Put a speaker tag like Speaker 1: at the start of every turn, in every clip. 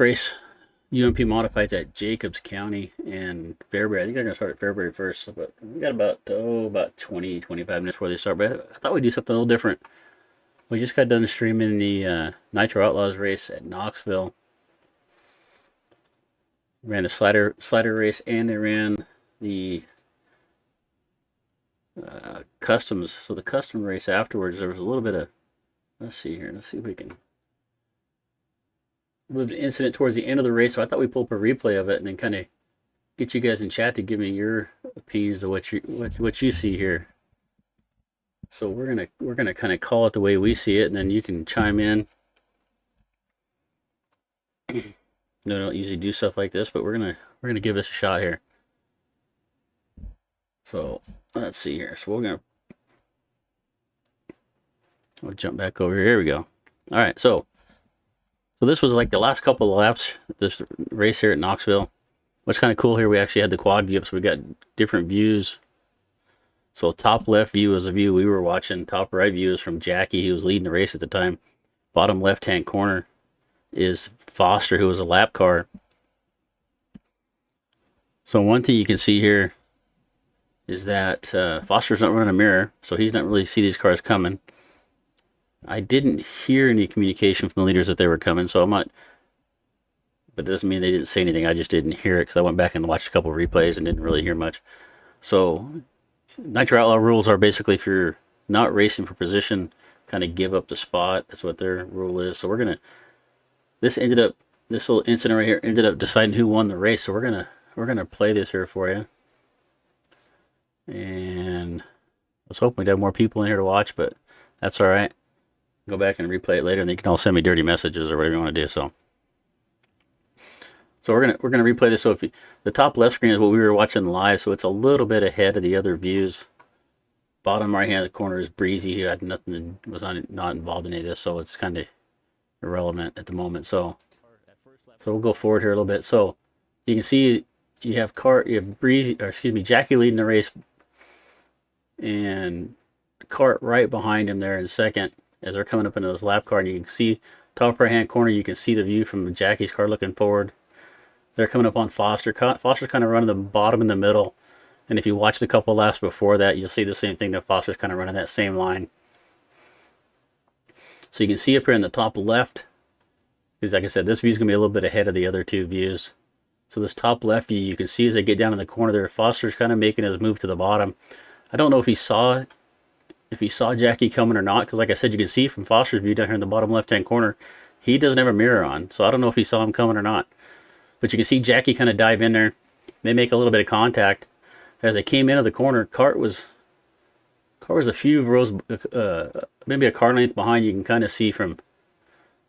Speaker 1: race, UMP Modifieds at Jacobs County and Fairbury. I think they're going to start at Fairbury first, but we got about 20, 25 minutes before they start. But I thought we'd do something a little different. We just got done streaming the Nitro Outlaws race at Knoxville. Ran the slider race, and they ran the customs. So the custom race afterwards, there was a little bit of, let's see here. Let's see if we can. A little bit of incident towards the end of the race, so I thought we'd pull up a replay of it and then kind of get you guys in chat to give me your opinions of what you see here. So we're gonna kind of call it the way we see it, and then you can chime in. No, don't usually do stuff like this, but we're gonna give this a shot here. So let's see here. So we'll jump back over here. Here we go. All right, so this was like the last couple of laps, this race here at Knoxville. What's kind of cool here, we actually had the quad view up, so we got different views. So top left view is the view we were watching. Top right view is from Jackie, who was leading the race at the time. Bottom left-hand corner is Foster, who was a lap car. So one thing you can see here is that Foster's not running a mirror, so he's not really see these cars coming. I didn't hear any communication from the leaders that they were coming, so I'm not, but it doesn't mean they didn't say anything. I just didn't hear it because I went back and watched a couple of replays and didn't really hear much. So Nitro Outlaw rules are basically, if you're not racing for position, kind of give up the spot. That's what their rule is. So this little incident right here ended up deciding who won the race. So we're gonna play this here for you. And I was hoping we'd have more people in here to watch, but that's all right. Go back and replay it later, and you can all send me dirty messages or whatever you want to do. So we're gonna replay this. So the top left screen is what we were watching live, so it's a little bit ahead of the other views. Bottom right hand corner is Breezy, who had nothing, was not involved in any of this, so it's kind of irrelevant at the moment. So we'll go forward here a little bit. So you can see you have Jackie leading the race, and Cart right behind him there in second as they're coming up into this lap car. And you can see top right hand corner, you can see the view from Jackie's car looking forward. They're coming up on Foster. Foster's kind of running the bottom in the middle, and if you watched a couple laps before that, you'll see the same thing, that Foster's kind of running that same line. So you can see up here in the top left, because like I said, this view is going to be a little bit ahead of the other two views. So this top left view, you can see as they get down in the corner there, Foster's kind of making his move to the bottom. I don't know if he saw Jackie coming or not, because like I said, you can see from Foster's view down here in the bottom left-hand corner, he doesn't have a mirror on, so I don't know if he saw him coming or not. But you can see Jackie kind of dive in there. They make a little bit of contact. As they came into the corner, Cart was a few rows, maybe a car length behind. You can kind of see from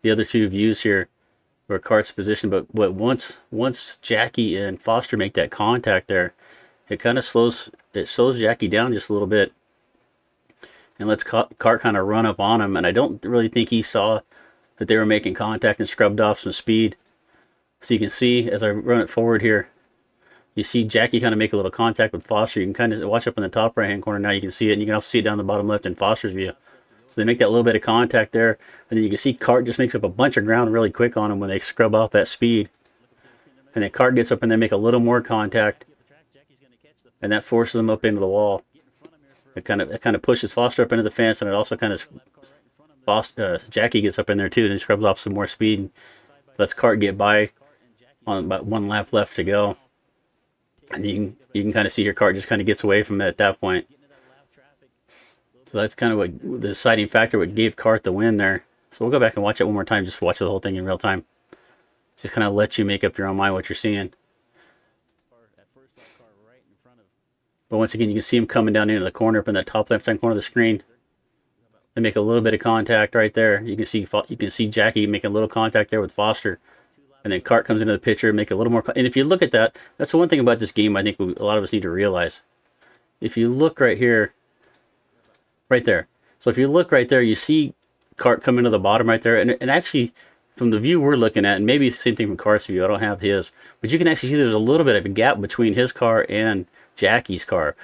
Speaker 1: the other two views here where Cart's positioned. But once Jackie and Foster make that contact there, it kind of slows Jackie down just a little bit and lets Cart kind of run up on him. And I don't really think he saw that they were making contact and scrubbed off some speed. So you can see as I run it forward here, you see Jackie kind of make a little contact with Foster. You can kind of watch up in the top right hand corner now, you can see it, and you can also see it down the bottom left in Foster's view. So they make that little bit of contact there, and then you can see Cart just makes up a bunch of ground really quick on him when they scrub off that speed. And then Cart gets up and they make a little more contact, and that forces them up into the wall. It kind of pushes Foster up into the fence, and it also kind of Jackie gets up in there too, and he scrubs off some more speed and lets Cart get by on about one lap left to go. And you can kind of see your Cart just kind of gets away from it at that point. So that's kind of what the deciding factor, what gave Cart the win there. So we'll go back and watch it one more time, just watch the whole thing in real time. Just kind of let you make up your own mind what you're seeing. But once again, you can see him coming down into the corner up in that top left-hand corner of the screen. They make a little bit of contact right there. You can see Jackie make a little contact there with Foster. And then Cart comes into the picture, make a little more. And if you look at that, that's the one thing about this game I think a lot of us need to realize. If you look right here, right there. So if you look right there, you see Cart come into the bottom right there. And actually, from the view we're looking at, and maybe the same thing from Cart's view, I don't have his, but you can actually see there's a little bit of a gap between his car and Jackie's car.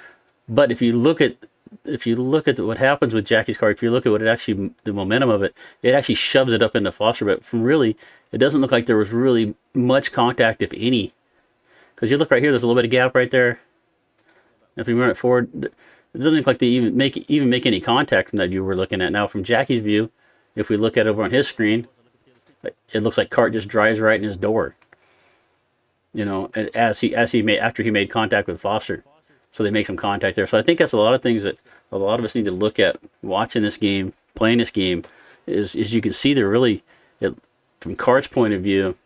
Speaker 1: But if you look at if you look at what happens with Jackie's car, if you look at what it actually, the momentum of it, it actually shoves it up into Foster. But from really, it doesn't look like there was really much contact, if any. Because you look right here, there's a little bit of gap right there. If we run it forward, it doesn't look like they even make any contact from that view we're looking at now. From Jackie's view, if we look at it over on his screen, it looks like cart just drives right in his door. You know, after he made contact with Foster, so they make some contact there. So I think that's a lot of things that a lot of us need to look at watching this game, playing this game. Is you can see they're really, from Cart's point of view.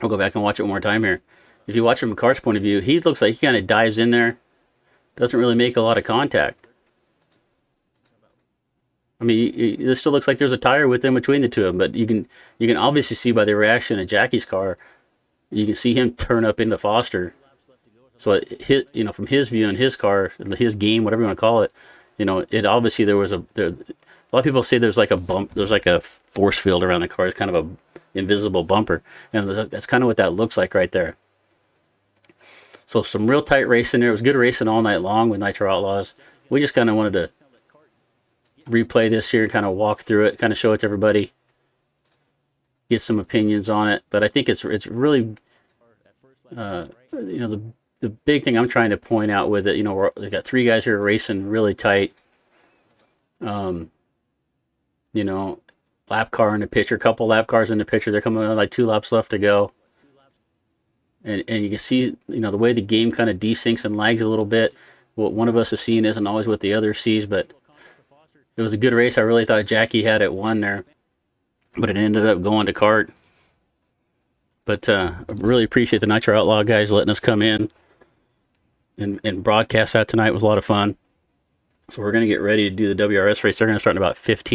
Speaker 1: I'll go back and watch it one more time here. If you watch from Cart's point of view, he looks like he kind of dives in there. Doesn't really make a lot of contact. I mean, it still looks like there's a tire within between the two of them, but you can obviously see by the reaction of Jackie's car, you can see him turn up into Foster. So it hit, you know, from his view in his car, his game, whatever you want to call it, you know, it obviously a lot of people say there's like a bump, there's like a force field around the car. It's kind of a invisible bumper, and that's kind of what that looks like right there. So some real tight racing there. It was good racing all night long with Nitro Outlaws. We just kind of wanted to replay this here and kind of walk through it, kind of show it to everybody, get some opinions on it. But I think it's really, you know, the big thing I'm trying to point out with it, you know, they got 3 guys here racing really tight. You know, lap car in the picture, couple lap cars in the picture. They're coming on like 2 laps left to go. And you can see, you know, the way the game kind of desyncs and lags a little bit. What one of us is seeing isn't always what the other sees, but it was a good race. I really thought Jackie had it won there, but it ended up going to Cart. But I really appreciate the Nitro Outlaw guys letting us come in and broadcast that tonight. It was a lot of fun. So we're going to get ready to do the WRS race. They're going to start in about 15